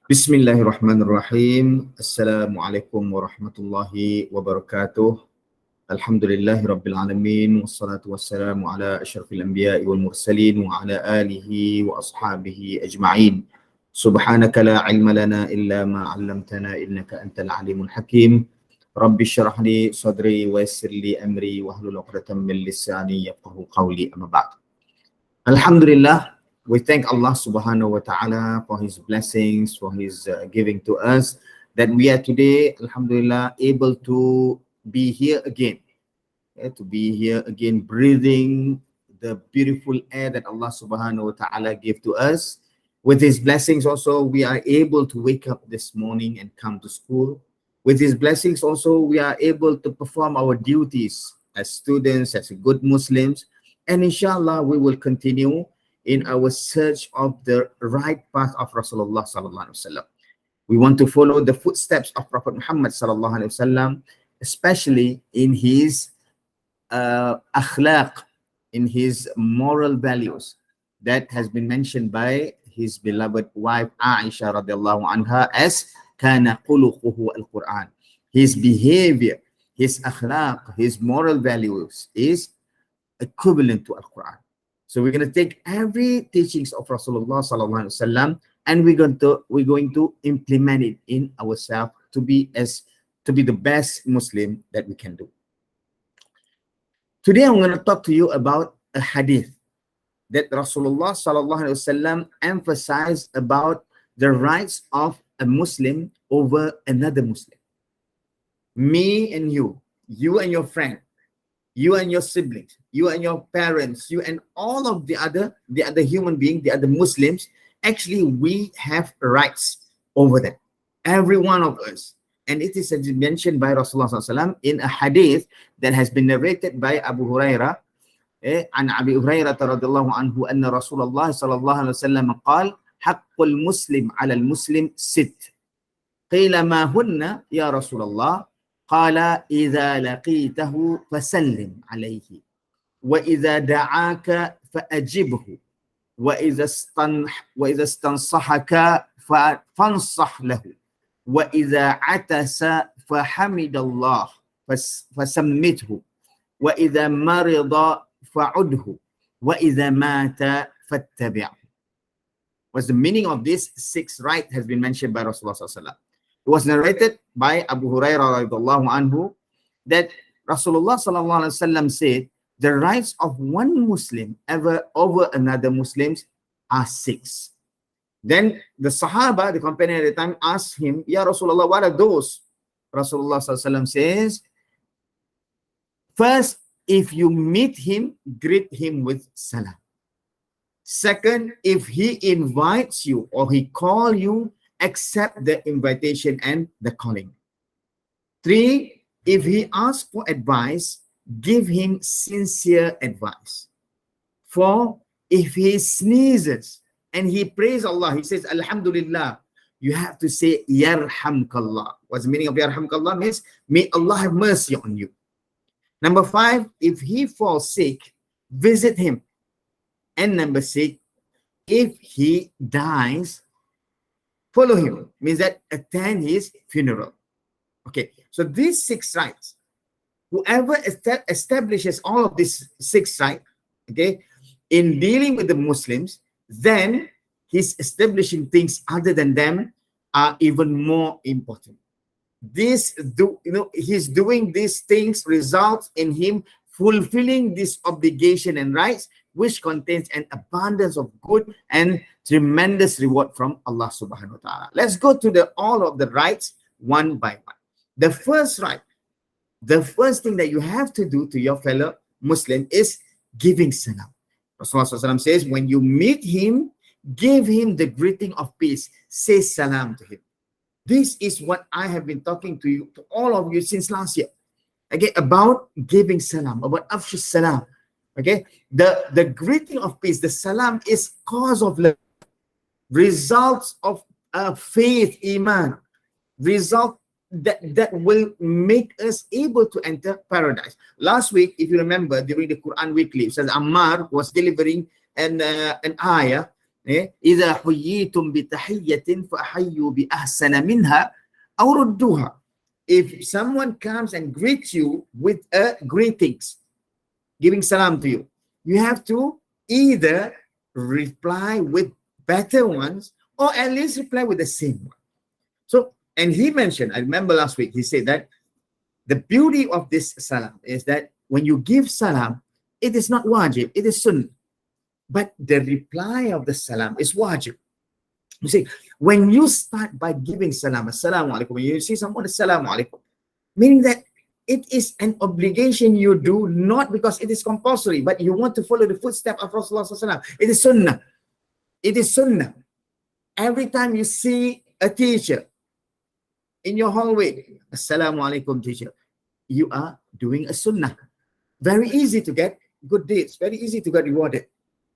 Bismillahirrahmanirrahim. Assalamualaikum warahmatullahi wabarakatuh. Alhamdulillahi rabbil alamin. Wassalatu wassalamu ala asyrafil anbiya'i wal mursalin wa ala alihi wa ashabihi ajma'in. Subhanaka la ilma lana illa ma 'allamtana innaka antal alimul hakim. Rabbi shrah li sadri wa yassir li amri wahlul 'uqdatam min lisani yafqahu qawli, amma ba'd. Alhamdulillah, we thank Allah subhanahu wa ta'ala for his blessings, for his giving to us, that we are today, alhamdulillah, able to be here again, breathing the beautiful air that Allah subhanahu wa ta'ala gave to us. With his blessings also, we are able to wake up this morning and come to school. With his blessings also, we are able to perform our duties as students, as good Muslims. And inshallah, we will continue in our search of the right path of Rasulullah sallallahu alaihi wasallam. We want to follow the footsteps of Prophet Muhammad sallallahu alaihi wasallam, especially in his akhlaq, in his moral values that has been mentioned by his beloved wife Aisha radiallahu anha as kana khuluquhu al-Quran. His behavior, his akhlaq, his moral values is equivalent to Al-Quran. So we're going to take every teachings of Rasulullah sallallahu alaihi wasallam and we're going to implement it in ourselves to be the best Muslim that we can do. Today I'm going to talk to you about a hadith that Rasulullah sallallahu alaihi wasallam emphasized about the rights of a Muslim over another Muslim. Me and you and your friend, you and your siblings, you and your parents, you and all of the other human beings, the other Muslims, actually we have rights over them. Every one of us. And it is mentioned by Rasulullah SAW in a hadith that has been narrated by Abu Hurairah. عن أبي هريرة رضي الله عنه أن رسول الله صلى الله عليه وسلم قال حق المسلم على المسلم ست قيل ما هن يا رسول الله قال إذا لقيته فسلم عليه وإذا دعاك فأجبه وإذا استنصحك فانصح له وإذا عتس فحمد الله فسمته وإذا مرض فعده وإذا مات فاتبعه. What's the meaning of this sixth right has been mentioned by Rasulullah SAW. It was narrated by Abu Hurairah radhiyallahu anhu that Rasulullah sallallahu alaihi wasallam said the rights of one Muslim over another Muslims are six. Then the Sahaba, the companion at the time, asked him, Ya Rasulullah, what are those? Rasulullah sallallahu alaihi wasallam says, first, if you meet him, greet him with salam. Second, if he invites you or he calls you, accept the invitation and the calling. 3, if he asks for advice, give him sincere advice. 4, if he sneezes and he prays Allah, he says Alhamdulillah, you have to say Yarhamkallah. What's the meaning of Yarhamkallah? Means may Allah have mercy on you. Number 5, if he falls sick, visit him. And number 6, if he dies, follow him. Means that attend his funeral. Okay, so these 6 rights, whoever establishes all of these 6 rights, okay, in dealing with the Muslims, then he's establishing things other than them are even more important. He's doing these things results in him fulfilling this obligation and rights, which contains an abundance of good and tremendous reward from Allah subhanahu wa ta'ala. Let's go to all of the rights one by one. The first right, the first thing that you have to do to your fellow Muslim is giving salam. Rasulullah says, when you meet him, give him the greeting of peace. Say salam to him. This is what I have been talking to you, to all of you since last year. Okay, about giving salam, about afshu salam. Okay, the greeting of peace, the salam is cause of love, results of faith, iman, result that will make us able to enter paradise. Last week, if you remember, during the Quran weekly, it says Ammar was delivering an ayah إذا حييتم بتحية فأحيوا بأحسن منها أو ردوها. If someone comes and greets you with a greetings, giving salam to you, you have to either reply with better ones or at least reply with the same one. So, and he mentioned, I remember last week, he said that the beauty of this salam is that when you give salam, it is not wajib, it is sunnah. But the reply of the salam is wajib. You see, when you start by giving salam, assalamu alaikum, when you see someone, assalamu alaikum, meaning that it is an obligation you do, not because it is compulsory, but you want to follow the footsteps of Rasulullah SAW. It is sunnah. It is sunnah. Every time you see a teacher in your hallway, assalamu alaikum teacher, you are doing a sunnah. Very easy to get good deeds, very easy to get rewarded.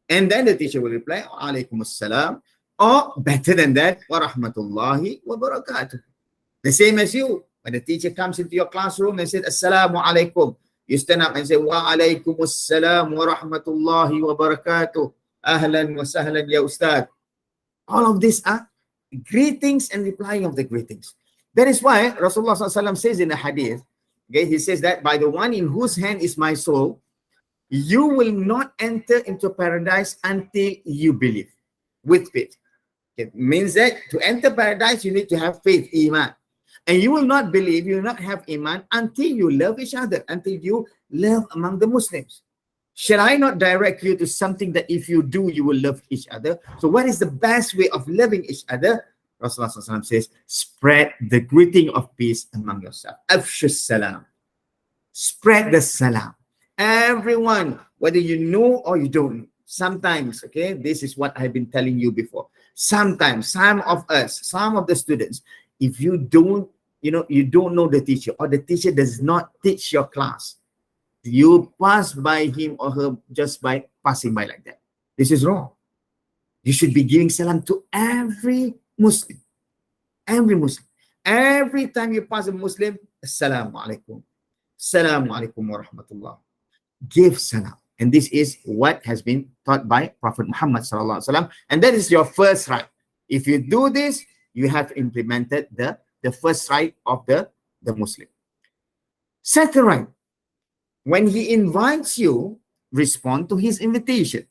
And then the teacher will reply, alaikum assalam, or better than that, wa rahmatullahi wa barakatuh. The same as you. When the teacher comes into your classroom and says, assalamu alaikum, you stand up and say, wa alaikum assalam wa rahmatullahi wa barakatuh. Ahlan wa sahlan ya ustad. All of these are greetings and replying of the greetings. That is why Rasulullah SAW says in the hadith, okay, he says that by the one in whose hand is my soul, you will not enter into paradise until you believe with faith. It means that to enter paradise, you need to have faith, iman. And you will not believe, you will not have iman until you love each other, until you love among the Muslims. Shall I not direct you to something that if you do, you will love each other? So what is the best way of loving each other? Rasulullah SAW says, spread the greeting of peace among yourself. Afshu salam. Spread the salam. Everyone, whether you know or you don't, sometimes, okay, this is what I've been telling you before. Sometimes, some of us, some of the students, if you don't, you don't know the teacher, or the teacher does not teach your class, you pass by him or her just by passing by like that. This is wrong. You should be giving salam to every Muslim. Every Muslim. Every time you pass a Muslim, assalamu alaikum. Assalamu alaikum wa rahmatullah. Give salam. And this is what has been taught by Prophet Muhammad sallallahu alaihi wasallam. And that is your first right. If you do this, you have implemented the first right of the Muslim. Second right, when he invites you, respond to his invitation.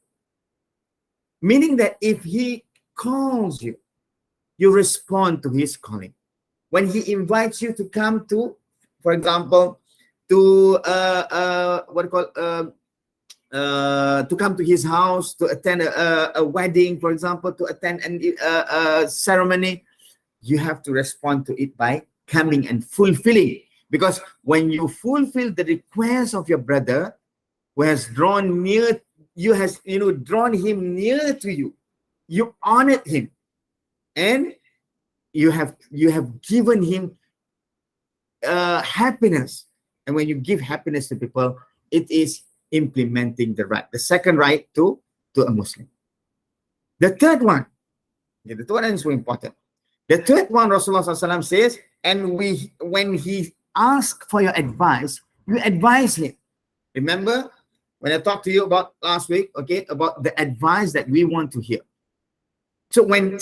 Meaning that if he calls you, you respond to his calling. When he invites you to come to, for example, to to come to his house, to attend a wedding, for example, to attend a ceremony, you have to respond to it by coming and fulfilling. Because when you fulfill the request of your brother who has drawn near, you has drawn him near to you, you honored him, and you have given him happiness. And when you give happiness to people, it is implementing the right, the second right to a Muslim. The third one, the third one is so important. The third one, Rasulullah SAW says, and when he asks for your advice, you advise him. Remember when I talked to you about last week, okay, about the advice that we want to hear. So when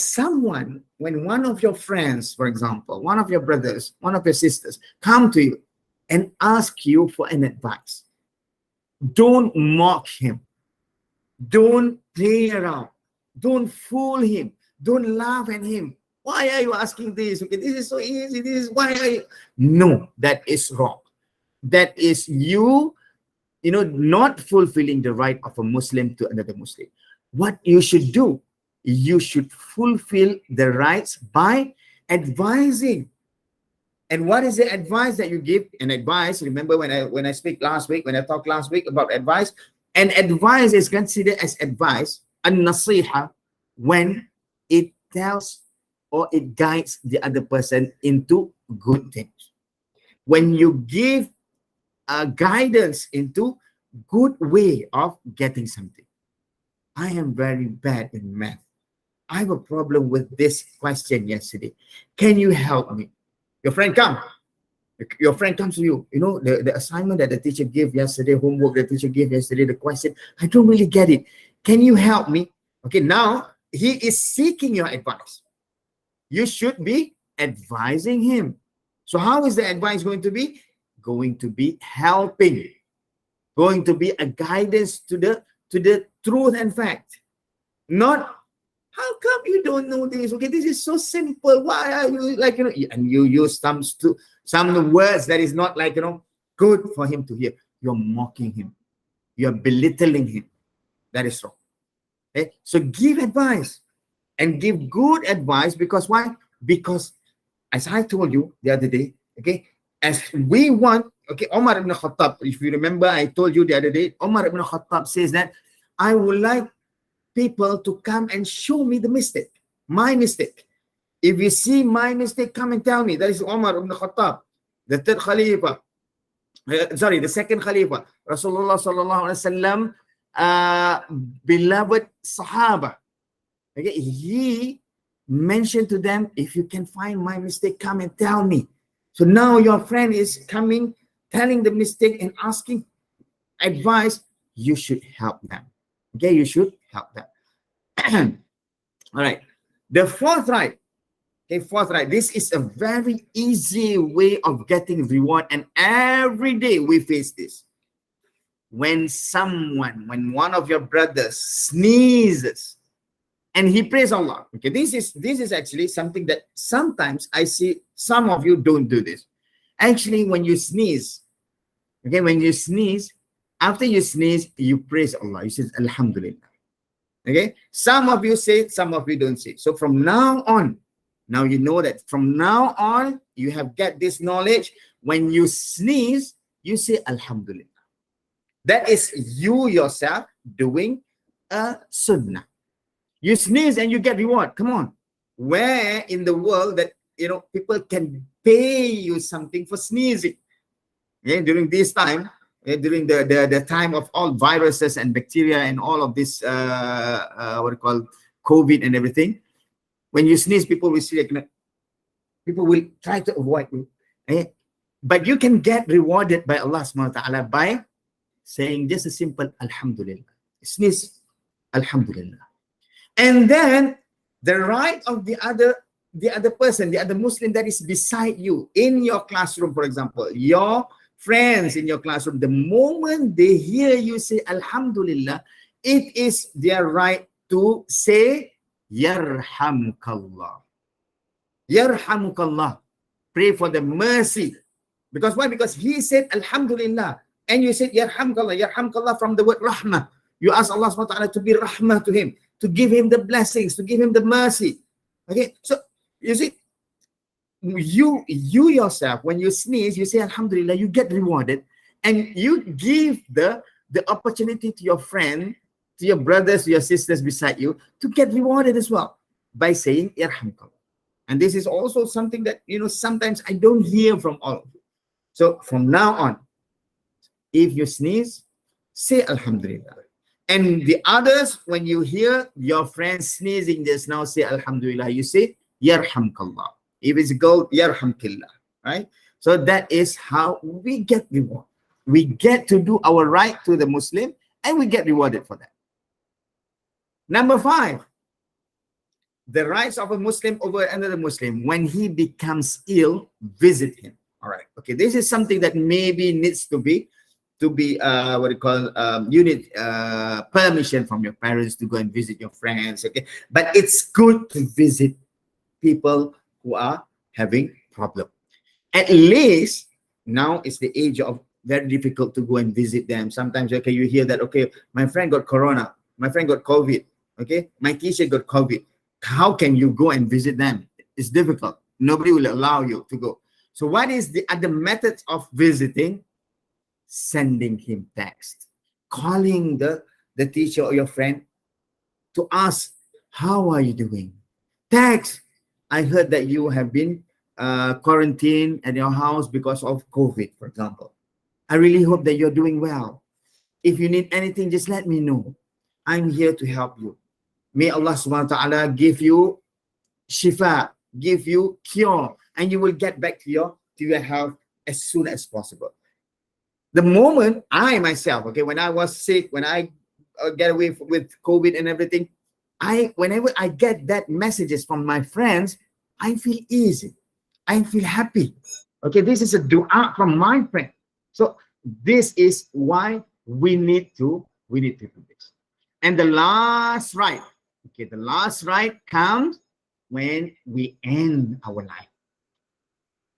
one of your friends, for example, one of your brothers, one of your sisters, come to you and ask you for an advice, don't mock him. Don't play around. Don't fool him. Don't laugh at him. Why are you asking this? Okay, this is so easy. Why are you? No, that is wrong. That is you not fulfilling the right of a Muslim to another Muslim. What you should do, you should fulfill the rights by advising. And what is the advice that you give? An advice, remember when I talked last week about advice, an advice is considered as advice, an-nasiha, when it tells or it guides the other person into good things. When you give guidance into good way of getting something. I am very bad in math. I have a problem with this question yesterday. Can you help me? Your friend comes to you. The assignment that the teacher gave yesterday, homework the teacher gave yesterday, the question, I don't really get it. Can you help me? Okay, now he is seeking your advice. You should be advising him. So how is the advice going to be? Going to be helping, going to be a guidance to the truth and fact. Not, how come you don't know this? Okay, this is so simple. Why are you like, and you use some words that is not like, good for him to hear. You're mocking him. You're belittling him. That is wrong. Okay? So give advice, and give good advice, because why? Because as I told you the other day, okay, as we want, okay, Omar ibn Khattab, if you remember, I told you the other day, Omar ibn Khattab says that I would like people to come and show me the mistake, my mistake. If you see my mistake, come and tell me. That is Omar ibn Khattab, the third Khalifa. The second Khalifa, Rasulullah sallallahu alaihi wasallam, beloved Sahaba. Okay, he mentioned to them, if you can find my mistake, come and tell me. So now your friend is coming, telling the mistake and asking advice. You should help them. Okay, you should help them. All right. The fourth right. Okay, fourth right. This is a very easy way of getting reward, and every day we face this. When one of your brothers sneezes, and he prays Allah. Okay, this is actually something that sometimes I see some of you don't do this. Actually, when you sneeze, okay, after you sneeze, you praise Allah. You say Alhamdulillah. Okay, some of you say, some of you don't say. So from now on, now you know that from now on, you have got this knowledge. When you sneeze, you say Alhamdulillah. That is you yourself doing a sunnah. You sneeze and you get reward. Come on. Where in the world that, people can pay you something for sneezing? Okay, during this time, during the time of all viruses and bacteria and all of this, what we call COVID and everything, when you sneeze, people will see, people will try to avoid you. Okay? But you can get rewarded by Allah subhanahu wa ta'ala by saying just a simple Alhamdulillah. Sneeze, Alhamdulillah. And then the right of the other person, the other Muslim that is beside you in your classroom, for example, your friends in your classroom, the moment they hear you say Alhamdulillah, it is their right to say Yarhamukallah. Yarhamukallah. Pray for the mercy. Because why? Because he said Alhamdulillah, and you said Yarhamukallah. Yarhamukallah from the word Rahmah. You ask Allah subhanahu wa ta'ala to be Rahmah to him, to give him the blessings, to give him the mercy. Okay, so you see, you yourself, when you sneeze, you say Alhamdulillah, you get rewarded, and you give the opportunity to your friend, to your brothers, to your sisters beside you, to get rewarded as well by saying Yarhamkallah. And this is also something that, sometimes I don't hear from all of you. So from now on, if you sneeze, say Alhamdulillah. And the others, when you hear your friend sneezing just now, say Alhamdulillah, you say Yarhamkallah. If it's a girl, Yarhamkillah, right? So that is how we get reward. We get to do our right to the Muslim, and we get rewarded for that. Number 5, the rights of a Muslim over another Muslim. When he becomes ill, visit him. All right. Okay, this is something that maybe needs to be what you call, you need permission from your parents to go and visit your friends. Okay, but it's good to visit people who are having problem. At least now it's the age of very difficult to go and visit them. Sometimes, okay, you hear that, okay, my friend got corona, my friend got COVID, okay, my teacher got COVID. How can you go and visit them? It's difficult. Nobody will allow you to go. So what is the other methods of visiting? Sending him text, calling the teacher or your friend to ask, how are you doing? Text, I heard that you have been quarantined at your house because of COVID, for example. I really hope that you're doing well. If you need anything, just let me know. I'm here to help you. May Allah subhanahu wa ta'ala give you shifa, give you cure, and you will get back to your health as soon as possible. The moment I myself, okay, when I was sick, when I get away with COVID and everything, Whenever I get that messages from my friends, I feel easy. I feel happy. Okay, this is a dua from my friend. So this is why we need to do this. And the last right, okay, the last right comes when we end our life,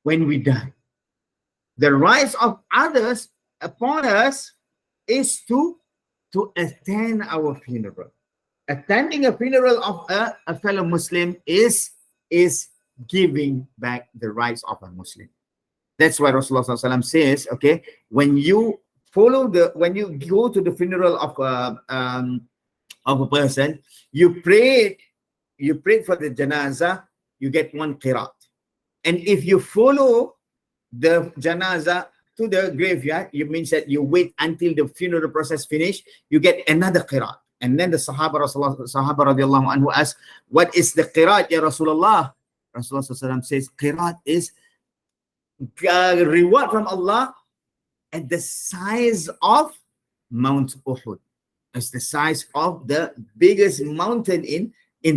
when we die. The rights of others upon us is to attend our funeral. Attending a funeral of a fellow Muslim is giving back the rights of a Muslim. That's why Rasulullah SAW says, okay, when you go to the funeral of a person, you pray for the janazah, you get one qirat. And if you follow the janazah to the graveyard, you means that you wait until the funeral process finish, you get another qirat. And then the Sahaba radiallahu anhu asked, what is the qirat, ya Rasulullah? Rasulullah SAW says, qirat is reward from Allah at the size of Mount Uhud. It's the size of the biggest mountain in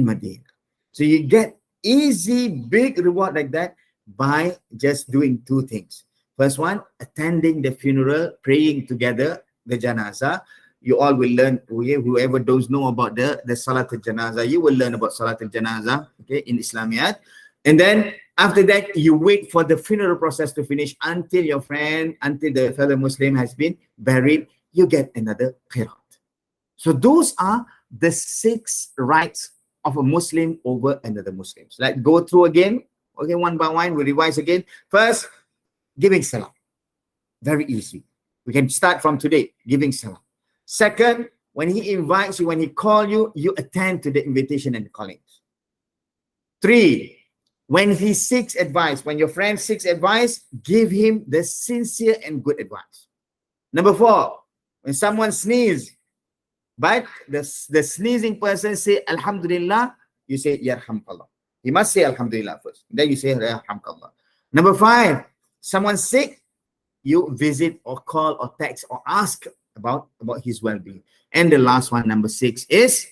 Medina. So you get easy, big reward like that by just doing two things. First one, attending the funeral, praying together, the janazah. You all will learn, whoever does know about the Salat al-Janazah, you will learn about Salat al-Janazah, okay, in Islamiyat. And then after that, you wait for the funeral process to finish until the fellow Muslim has been buried, you get another qirat. So those are the 6 rights of a Muslim over another Muslim. So let's go through again, okay, one by one, we revise again. First, giving salam. Very easy. We can start from today, giving salam. Second, when he invites you, when he calls you, you attend to the invitation and calling. 3, when he seeks advice, when your friend seeks advice, give him the sincere and good advice. Number 4, when someone sneezes, but the sneezing person say Alhamdulillah, you say Yarhamkallah. He must say Alhamdulillah first. Then you say Yarhamkallah. Number 5, someone sick, you visit or call or text or ask about his well-being. And the last one, number 6, is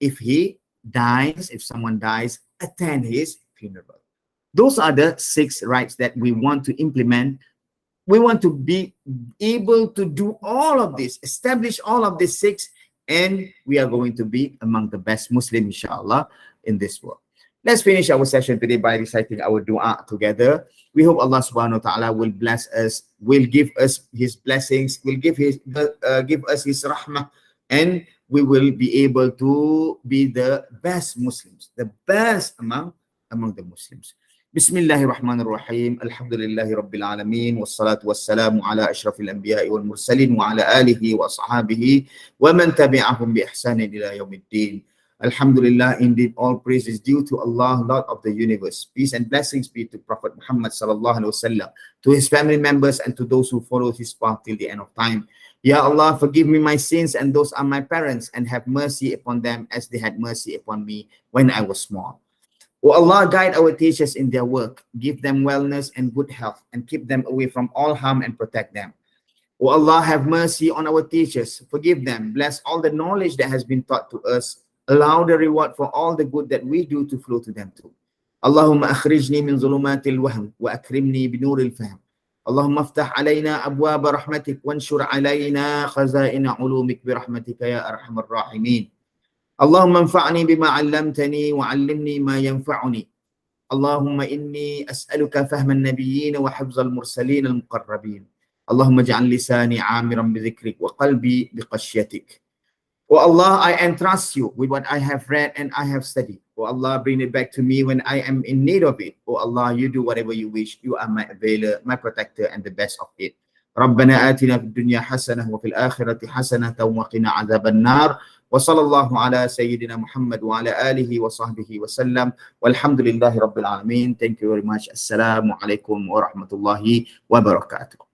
if someone dies, attend his funeral. Those are the 6 rights that we want to implement. We want to be able to do all of this, establish all of these 6, and we are going to be among the best Muslim, inshallah, in this world. Let's finish our session today by reciting our dua together. We hope Allah subhanahu wa ta'ala will bless us, will give us his blessings, will give us his rahmah, and we will be able to be the best Muslims, the best among the Muslims. Bismillahirrahmanirrahim. Alhamdulillahi Rabbil Alameen. Wassalatu wassalamu ala ashrafil anbiya'i wal mursalin wa ala alihi wa ashabihi wa man tabi'ahum bi ihsanin ila yawmiddin. Alhamdulillah, indeed all praise is due to Allah, Lord of the universe. Peace and blessings be to Prophet Muhammad sallallahu alaihi wasallam, to his family members and to those who follow his path till the end of time. Ya Allah, forgive me my sins and those are my parents, and have mercy upon them as they had mercy upon me when I was small. O Allah, guide our teachers in their work, give them wellness and good health, and keep them away from all harm and protect them. O Allah, have mercy on our teachers, forgive them, bless all the knowledge that has been taught to us, allow the reward for all the good that we do to flow to them too. Allahumma akhrijni min zulumatil wahm wa akrimni binuril fahm. Allahumma aftah alayna abwaba rahmatik wanshur alayna khazaina ulumik birahmatika ya arhamar rahimin. Allahumma anfa'ni bima 'allamtani wa 'allimni ma yanfa'uni. Allahumma inni as'aluka fahman nabiyyin wa hifzal mursalin al muqarrabin. Allahumma ij'al lisani 'amiran bi dhikrik wa qalbi bi khashyatik. O Allah, I entrust you with what I have read and I have studied. O Allah, bring it back to me when I am in need of it. O Allah, you do whatever you wish. You are my availer, my protector, and the best of it. ربنا آتنا في الدنيا حسنة وفي الآخرة حسنة وقنا عذاب النار وصلى الله على سيدنا محمد وعلى آله وصحبه وسلم والحمد لله رب العالمين. Thank you very much. السلام عليكم ورحمة الله وبركاته.